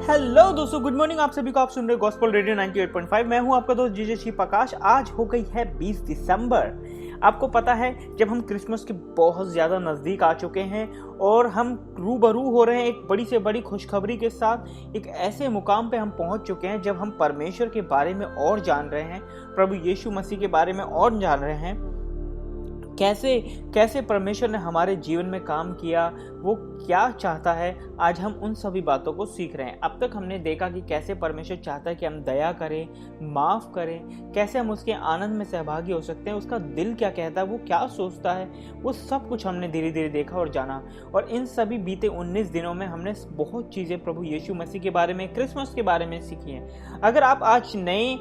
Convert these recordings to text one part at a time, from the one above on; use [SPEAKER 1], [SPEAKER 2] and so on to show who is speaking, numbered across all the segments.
[SPEAKER 1] Hello दोस्तों, good morning. आप सभी को आप सुन रहे गॉस्पेल रेडियो 98.5। मैं हूं आपका दोस्त जीजे शिव प्रकाश। आज हो गई है 20 दिसंबर। आपको पता है, जब हम क्रिसमस के बहुत ज़्यादा नज़दीक आ चुके हैं और हम रूबरू हो रहे हैं एक बड़ी से बड़ी खुशखबरी के साथ। एक ऐसे मुकाम पे हम पहुंच चुके हैं जब हम परमेश्वर के बारे में और जान रहे हैं, प्रभु यीशु मसीह के बारे में और जान रहे हैं, कैसे कैसे परमेश्वर ने हमारे जीवन में काम किया, वो क्या चाहता है। आज हम उन सभी बातों को सीख रहे हैं। अब तक हमने देखा कि कैसे परमेश्वर चाहता है कि हम दया करें, माफ़ करें, कैसे हम उसके आनंद में सहभागी हो सकते हैं, उसका दिल क्या कहता है, वो क्या सोचता है, वो सब कुछ हमने धीरे धीरे देखा और जाना। और इन सभी बीते 19 दिनों में हमने बहुत चीज़ें प्रभु यीशु मसीह के बारे में, क्रिसमस के बारे में सीखी हैं। अगर आप आज नए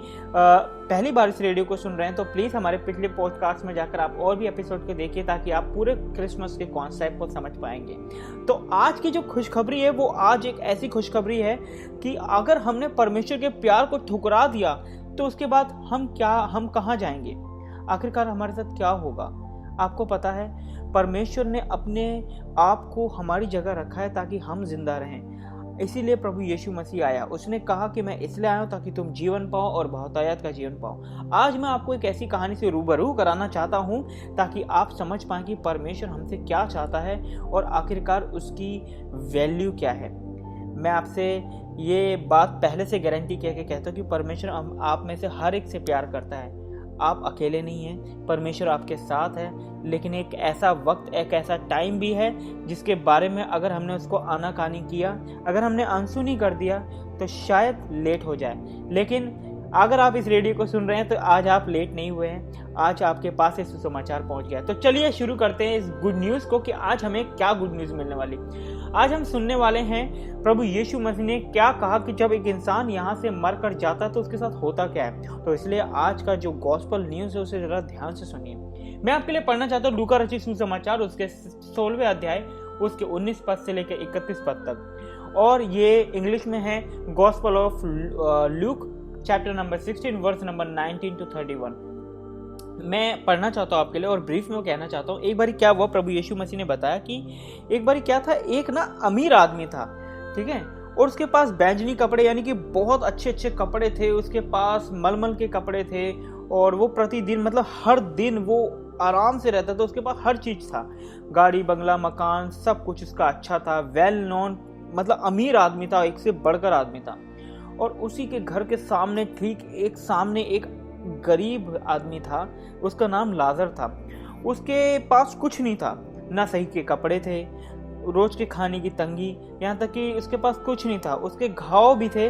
[SPEAKER 1] पहली बार इस रेडियो को सुन रहे हैं तो प्लीज़ हमारे पिछले पॉडकास्ट में जाकर आप और भी एपिसोड को देखिए, ताकि आप पूरे क्रिसमस के कॉन्सेप्ट को समझ पाएंगे। तो आज की जो खुशखबरी है वो आज एक ऐसी खुशखबरी है कि अगर हमने परमेश्वर के प्यार को ठुकरा दिया तो उसके बाद हम कहाँ जाएंगे, आखिरकार हमारे साथ क्या होगा। आपको पता है, परमेश्वर ने अपने आप को हमारी जगह रखा है ताकि हम जिंदा रहें। इसीलिए प्रभु यीशु मसीह आया। उसने कहा कि मैं इसलिए आया हूँ ताकि तुम जीवन पाओ और बहुतायत का जीवन पाओ। आज मैं आपको एक ऐसी कहानी से रूबरू कराना चाहता हूँ ताकि आप समझ पाएं कि परमेश्वर हमसे क्या चाहता है और आखिरकार उसकी वैल्यू क्या है। मैं आपसे ये बात पहले से गारंटी कह के कहता हूँ कि परमेश्वर आप में से हर एक से प्यार करता है। आप अकेले नहीं हैं, परमेश्वर आपके साथ है। लेकिन एक ऐसा वक्त, एक ऐसा टाइम भी है जिसके बारे में अगर हमने उसको आनाकानी किया, अगर हमने अनसुनी कर दिया तो शायद लेट हो जाए। लेकिन अगर आप इस रेडियो को सुन रहे हैं तो आज आप लेट नहीं हुए हैं, आज आपके पास ये सुसमाचार पहुंच गया। तो चलिए शुरू करते हैं इस गुड न्यूज़ को कि आज हमें क्या गुड न्यूज़ मिलने वाली। आज हम सुनने वाले हैं प्रभु यीशु मसीह ने क्या कहा कि जब एक इंसान यहाँ से मर कर जाता है तो उसके साथ होता क्या है। तो इसलिए आज का जो गॉस्पेल न्यूज़ है उसे जरा ध्यान से सुनिए। मैं आपके लिए पढ़ना चाहता हूँ लूका रचित सुसमाचार, उसके 16वें अध्याय, उसके 19 पद से लेकर 31 पद तक। और ये इंग्लिश में है gospel of Luke chapter number 16 verse number 19 to 31। मैं पढ़ना चाहता हूँ आपके लिए और ब्रीफ में कहना चाहता हूँ। एक बारी क्या हुआ, प्रभु यीशु मसीह ने बताया कि एक बारी क्या था, एक ना अमीर आदमी था, ठीक है, और उसके पास बैंजनी कपड़े यानी कि बहुत अच्छे अच्छे कपड़े थे, उसके पास मलमल के कपड़े थे और वो प्रतिदिन मतलब हर दिन वो आराम से रहता था। उसके पास हर चीज़ था, गाड़ी, बंगला, मकान, सब कुछ उसका अच्छा था, वेल नोन, मतलब अमीर आदमी था, एक से बढ़कर आदमी था। और उसी के घर के सामने ठीक एक गरीब आदमी था, उसका नाम लाजर था। उसके पास कुछ नहीं था, ना सही के कपड़े थे, रोज के खाने की तंगी, यहाँ तक कि उसके पास कुछ नहीं था। उसके घाव भी थे,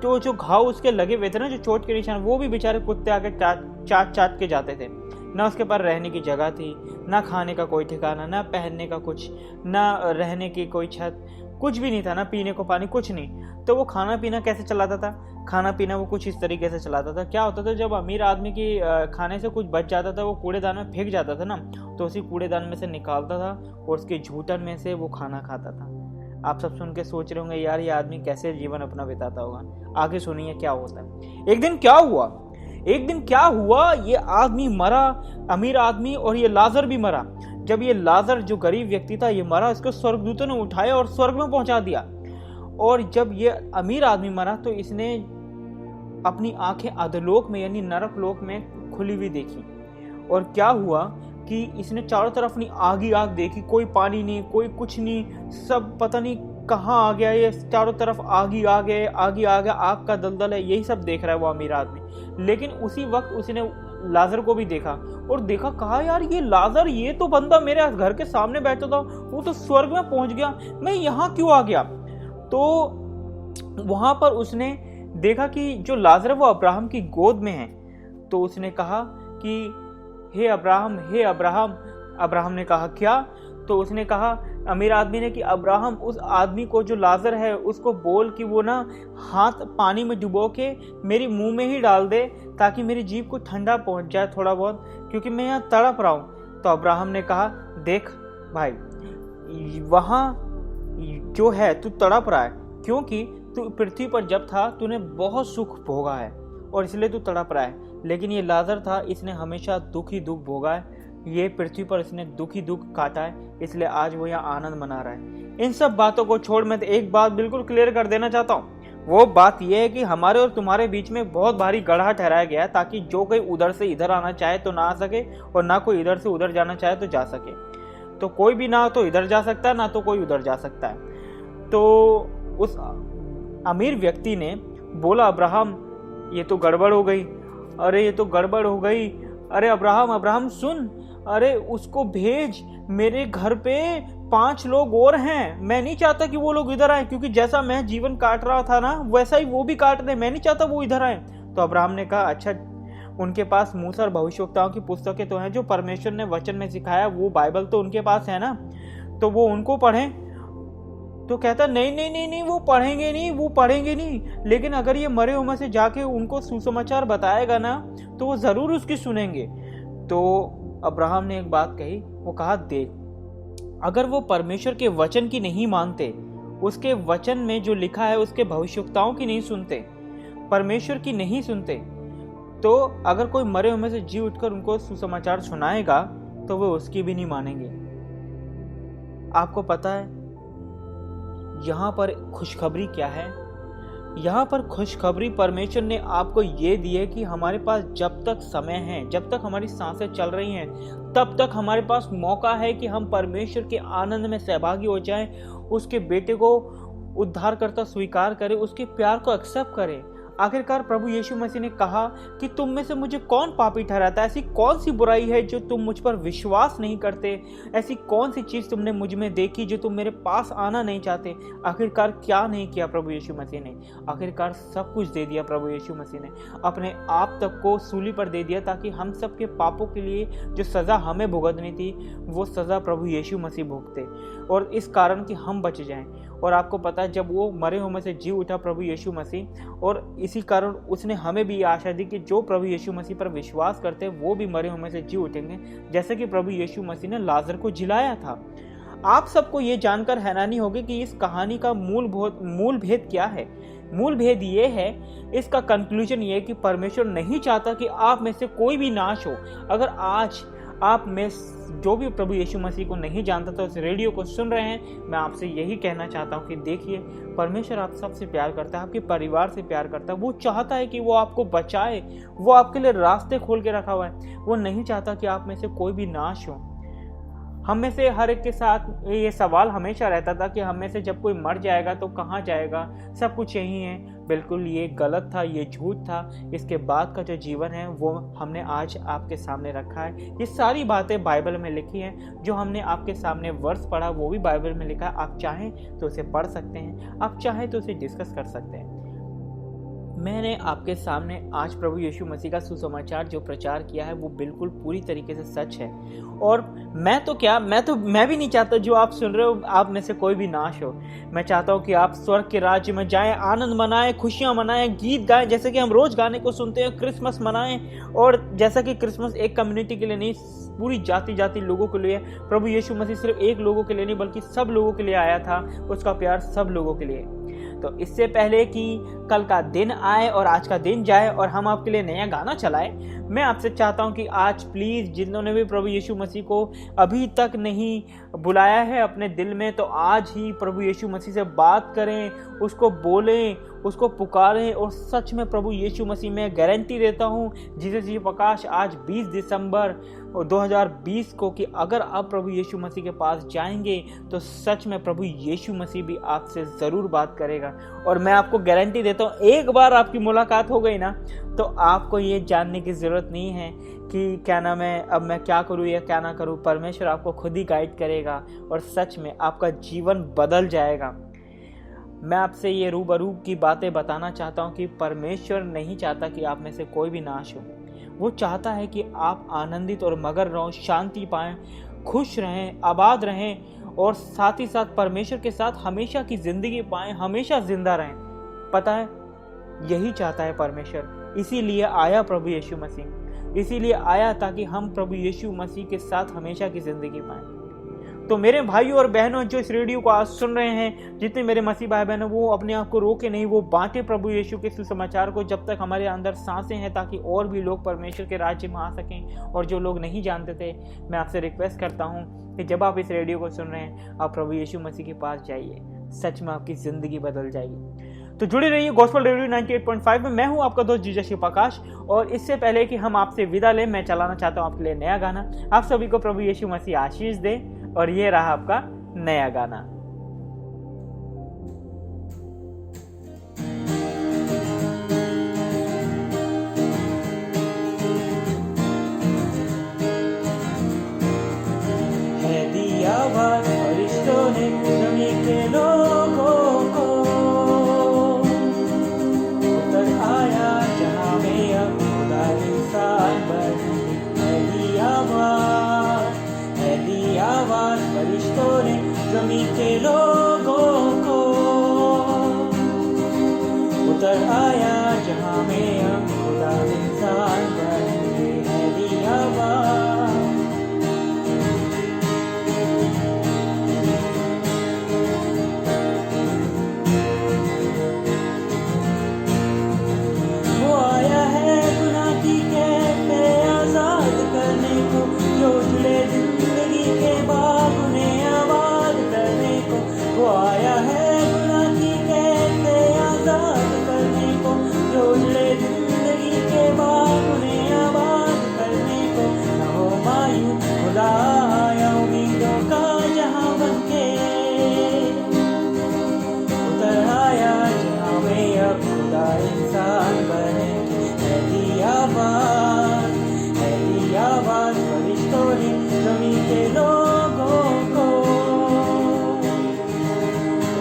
[SPEAKER 1] तो जो घाव उसके लगे हुए थे ना, जो चोट के निशान, वो भी बेचारे कुत्ते आके चाट के जाते थे। ना उसके पास रहने की जगह थी, ना खाने का कोई ठिकाना, ना पहनने का कुछ, ना रहने की कोई छत, कुछ भी नहीं था, ना पीने को पानी, कुछ नहीं। तो वो खाना पीना कैसे चलाता था? खाना पीना वो कुछ इस तरीके से चलाता था। क्या होता था, जब अमीर आदमी की खाने से कुछ बच जाता था वो कूड़ेदान में फेंक जाता था ना, तो उसी कूड़ेदान में से निकालता था और उसके झूठन में से वो खाना खाता था। आप सब सुन के सोच रहे होंगे, यार ये आदमी कैसे जीवन अपना बिताता होगा। आगे सुनिए क्या होता है। एक दिन क्या हुआ, ये आदमी मरा, अमीर आदमी, और ये लाजर भी मरा। जब ये लाजर जो गरीब व्यक्ति था ये मरा, इसको स्वर्गदूतों ने उठाया और स्वर्ग में पहुंचा दिया। और जब ये अमीर आदमी मरा तो इसने अपनी आंखें अधोलोक में यानी नरक लोक में खुली हुई देखी। और क्या हुआ कि इसने चारों तरफ अपनी आग ही आग देखी, कोई पानी नहीं, कोई कुछ नहीं, सब पता नहीं कहाँ आ गया, ये चारों तरफ आग ही आग है, आग का दलदल है, यही सब देख रहा है वो अमीर आदमी। लेकिन उसी वक्त उसने लाजर को भी देखा और देखा, कहा यार ये लाजर, ये तो बंदा मेरे घर के सामने बैठा था, वो तो स्वर्ग में पहुंच गया, मैं यहाँ क्यों आ गया। तो वहां पर उसने देखा कि जो लाजर वो अब्राहम की गोद में है। तो उसने कहा कि हे अब्राहम। अब्राहम ने कहा क्या? तो उसने कहा, अमीर आदमी ने, कि अब्राहम उस आदमी को जो लाजर है उसको बोल कि वो ना हाथ पानी में डुबो के मेरे मुंह में ही डाल दे, ताकि मेरी जीभ को ठंडा पहुंच जाए थोड़ा बहुत, क्योंकि मैं यहाँ तड़प रहा हूँ। तो अब्राहम ने कहा, देख भाई, वहाँ जो है तू तड़प रहा है क्योंकि तू पृथ्वी पर जब था तूने बहुत सुख भोगा है और इसलिए तू तड़प रहा है। लेकिन ये लाजर था, इसने हमेशा दुख ही दुख भोगा है, ये पृथ्वी पर इसने दुख ही दुख काटा है, इसलिए आज वो यहाँ आनंद मना रहा है। इन सब बातों को छोड़ मैं एक बात बिल्कुल क्लियर कर देना चाहता हूँ। वो बात यह है कि हमारे और तुम्हारे बीच में बहुत भारी गड्ढा ठहराया गया है, ताकि जो कोई उधर से इधर आना चाहे तो ना आ सके, और ना कोई इधर से उधर जाना चाहे तो जा सके। तो कोई भी ना तो इधर जा सकता है, ना तो कोई उधर जा सकता है। तो उस अमीर व्यक्ति ने बोला, अब्राहम ये तो गड़बड़ हो गई, अरे ये तो गड़बड़ हो गई, अरे अब्राहम सुन, अरे उसको भेज, मेरे घर पे 5 लोग और हैं, मैं नहीं चाहता कि वो लोग इधर आए, क्योंकि जैसा मैं जीवन काट रहा था ना वैसा ही वो भी काट दे, मैं नहीं चाहता वो इधर आए। तो अब्राहम ने कहा, अच्छा उनके पास मूसा और भविष्यवक्ताओं की पुस्तकें तो हैं, जो परमेश्वर ने वचन में सिखाया, वो बाइबल तो उनके पास है ना, तो वो उनको पढ़ें। तो कहता नहीं, वो पढ़ेंगे नहीं, लेकिन अगर ये मरे हुए में से जाके उनको सुसमाचार बताएगा ना तो वो जरूर उसकी सुनेंगे। तो अब्राहम ने एक बात कही, वो कहा, देख अगर वो परमेश्वर के वचन की नहीं मानते, उसके वचन में जो लिखा है उसके भविष्यवक्ताओं की नहीं सुनते, परमेश्वर की नहीं सुनते, तो अगर कोई मरे हुए में से जी उठकर उनको सुसमाचार सुनाएगा तो वो उसकी भी नहीं मानेंगे। आपको पता है यहाँ पर खुशखबरी क्या है? यहाँ पर खुशखबरी परमेश्वर ने आपको ये दी है कि हमारे पास जब तक समय है, जब तक हमारी सांसें चल रही हैं, तब तक हमारे पास मौका है कि हम परमेश्वर के आनंद में सहभागी हो जाएं, उसके बेटे को उद्धारकर्ता स्वीकार करें, उसके प्यार को एक्सेप्ट करें। आखिरकार प्रभु यीशु मसीह ने कहा कि तुम में से मुझे कौन पापी ठहराता है? ऐसी कौन सी बुराई है जो तुम मुझ पर विश्वास नहीं करते? ऐसी कौन सी चीज़ तुमने मुझ में देखी जो तुम मेरे पास आना नहीं चाहते? आखिरकार क्या नहीं किया प्रभु यीशु मसीह ने? आखिरकार सब कुछ दे दिया प्रभु यीशु मसीह ने, अपने आप तक को सूली पर दे दिया, ताकि हम सब के पापों के लिए जो सज़ा हमें भुगतनी थी वो सज़ा प्रभु यीशु मसीह भुगते, और इस कारण कि हम बच जाएं। और आपको पता है जब वो मरे हुए में से जी उठा प्रभु यीशु मसीह, और इसी कारण उसने हमें भी आशा दी कि जो प्रभु यीशु मसीह पर विश्वास करते हैं वो भी मरे हुए में से जी उठेंगे, जैसे कि प्रभु यीशु मसीह ने लाजर को जिलाया था। आप सबको ये जानकर हैरानी होगी कि इस कहानी का मूल भेद क्या है। मूल भेद ये है, इसका कंक्लूजन ये है कि परमेश्वर नहीं चाहता कि आप में से कोई भी नाश हो। अगर आज आप में जो भी प्रभु यीशु मसीह को नहीं जानता तो इस रेडियो को सुन रहे हैं, मैं आपसे यही कहना चाहता हूं कि देखिए, परमेश्वर आप सबसे प्यार करता है, आपके परिवार से प्यार करता है। वो चाहता है कि वो आपको बचाए, वो आपके लिए रास्ते खोल के रखा हुआ है। वो नहीं चाहता कि आप में से कोई भी नाश हो। हम में से हर एक के साथ ये सवाल हमेशा रहता था कि हम में से जब कोई मर जाएगा तो कहाँ जाएगा, सब कुछ यही है। बिल्कुल ये गलत था, ये झूठ था। इसके बाद का जो जीवन है वो हमने आज आपके सामने रखा है। ये सारी बातें बाइबल में लिखी हैं, जो हमने आपके सामने वर्स पढ़ा वो भी बाइबल में लिखा है। आप चाहें तो उसे पढ़ सकते हैं, आप चाहें तो उसे डिस्कस कर सकते हैं। मैंने आपके सामने आज प्रभु यीशु मसीह का सुसमाचार जो प्रचार किया है वो बिल्कुल पूरी तरीके से सच है। और मैं भी नहीं चाहता जो आप सुन रहे हो आप में से कोई भी नाश हो। मैं चाहता हूँ कि आप स्वर्ग के राज्य में जाएं, आनंद मनाएं, खुशियाँ मनाएं, गीत गाएं, जैसे कि हम रोज गाने को सुनते हैं, क्रिसमस मनाएं। और जैसा कि क्रिसमस एक कम्युनिटी के लिए नहीं, पूरी जाति लोगों के लिए, प्रभु यीशु मसीह सिर्फ एक लोगों के लिए नहीं बल्कि सब लोगों के लिए आया था। उसका प्यार सब लोगों के लिए। तो इससे पहले कि कल का दिन आए और आज का दिन जाए और हम आपके लिए नया गाना चलाए, मैं आपसे चाहता हूं कि आज प्लीज़ जिन्होंने भी प्रभु यीशु मसीह को अभी तक नहीं बुलाया है अपने दिल में, तो आज ही प्रभु यीशु मसीह से बात करें, उसको बोलें, उसको पुकारें। और सच में प्रभु यीशु मसीह में गारंटी देता हूँ जीसस जी प्रकाश आज 20 दिसंबर 2020 को कि अगर आप प्रभु यीशु मसीह के पास जाएंगे तो सच में प्रभु यीशु मसीह भी आपसे ज़रूर बात करेगा। और मैं आपको गारंटी देता हूँ, एक बार आपकी मुलाकात हो गई ना तो आपको ये जानने की ज़रूरत नहीं है कि क्या नाम है, अब मैं क्या करूँ या क्या ना करूँ। परमेश्वर आपको खुद ही गाइड करेगा और सच में आपका जीवन बदल जाएगा। मैं आपसे ये रूबरू की बातें बताना चाहता हूँ कि परमेश्वर नहीं चाहता कि आप में से कोई भी नाश हो। वो चाहता है कि आप आनंदित और मगन रहो, शांति पाएं, खुश रहें, आबाद रहें और साथ ही साथ परमेश्वर के साथ हमेशा की ज़िंदगी पाएं, हमेशा जिंदा रहें। पता है यही चाहता है परमेश्वर, इसीलिए आया प्रभु यीशु मसीह, इसीलिए आया ताकि हम प्रभु यीशु मसीह के साथ हमेशा की ज़िंदगी पाएं। तो मेरे भाइयों और बहनों जो इस रेडियो को आज सुन रहे हैं, जितने मेरे मसीह भाई बहन, वो अपने आप को रोके नहीं, वो बांटे प्रभु यीशु के सुसमाचार को जब तक हमारे अंदर सांसें हैं, ताकि और भी लोग परमेश्वर के राज्य में आ सकें। और जो लोग नहीं जानते थे, मैं आपसे रिक्वेस्ट करता हूँ कि जब आप इस रेडियो को सुन रहे हैं, आप प्रभु यीशु मसीह के पास जाइए, सच में आपकी जिंदगी बदल जाएगी। तो जुड़े रहिए गॉस्पेल रेडियो 98.5 में। मैं हूं आपका दोस्त जीजा शिव प्रकाश, और इससे पहले कि हम आपसे विदा लें, मैं चलाना चाहता हूं आपके लिए नया गाना। आप सभी को प्रभु यीशु मसीह आशीष दे, और ये रहा आपका नया गाना। है दिया आवाज फरिश्तों ने ज़मीन के लोगों को, उतर आया जहां में अब खुदा इंसान बन। है दी आवाज फरिश्तों ने ज़मीन के लोगों को, उतर आया जहां में अब खुदा इंसान बन। है दी आवाज, वो आया है गुनाह की कैद से आजाद करने को, जो जुड़े जिंदगी के बाग उन्हें आबाद करने को। वो आया है गुनाह की कैद से आजाद करने को, जो जुड़े जिंदगी के बाग उन्हें आबाद करने को। न हो मायूस, खुदा आया उम्मीदों का जहां बनके, उतर आया जहां में अब खुदा इंसान बने। है दी आवाज फरिश्तों ने ज़मीन के लोगों को,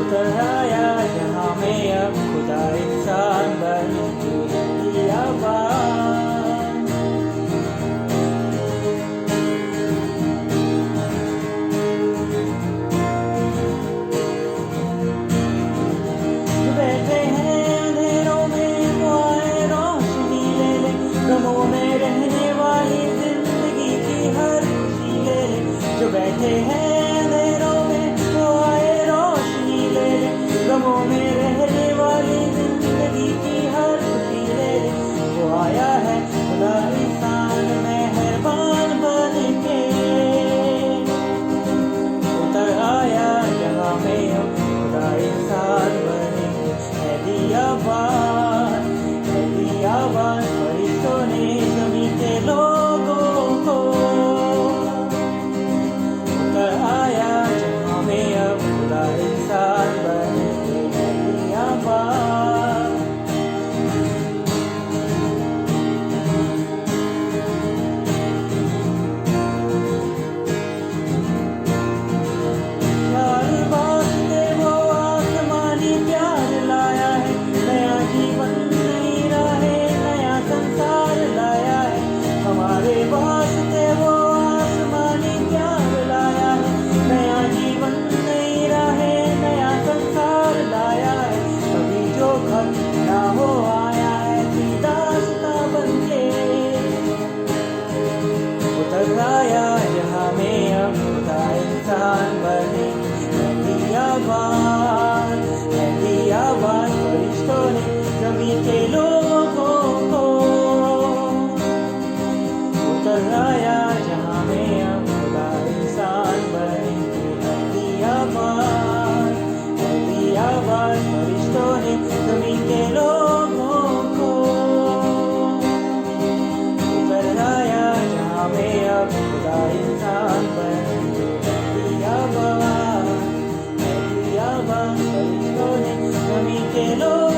[SPEAKER 1] उतर आया जहां में अब खुदा इंसान बने। है दी आवाज, जो बैठे हैं अंधेरों में वो आए रोशनी ले ले, गमों में रहने वाली जिंदगी की हर खुशी ले ले। जो बैठे हैं अंधेरों में वो आए रोशनी ले ले, गमों में रहने वाली जिंदगी की हर खुशी ले ले। वो आया है खुदा इंसान मेहरबान बन के, उतर आया जहां में अब खुदा इंसान बने। है दी आवाज फरिश्तों ने ज़मीन के लोगों को, उतर आया जहां में अब खुदा इंसान बने। है दी आवाज, प्यार वास्ते वो आसमानी प्यार लाया है, नया जीवन नई राहें नया संसार लाया है। हमारे वास्ते वो आसमानी प्यार लाया है, नया जीवन नई राहें नया संसार लाया है। कभी जो घर ना हो आया है दास्ता बनके, उतर आया जहां में अब खुदा इंसान बने। है दी आवाज फरिश्तों ने ज़मीन के लोगों को, उतर आया जहां में अब खुदा इंसान बने। है दी आवाज फरिश्तों ने ज़मीन के लोगों को, उतर आया जहां में अब खुदा इंसान बने। है दी आवाज फरिश्तों ने ज़मीन के लोगों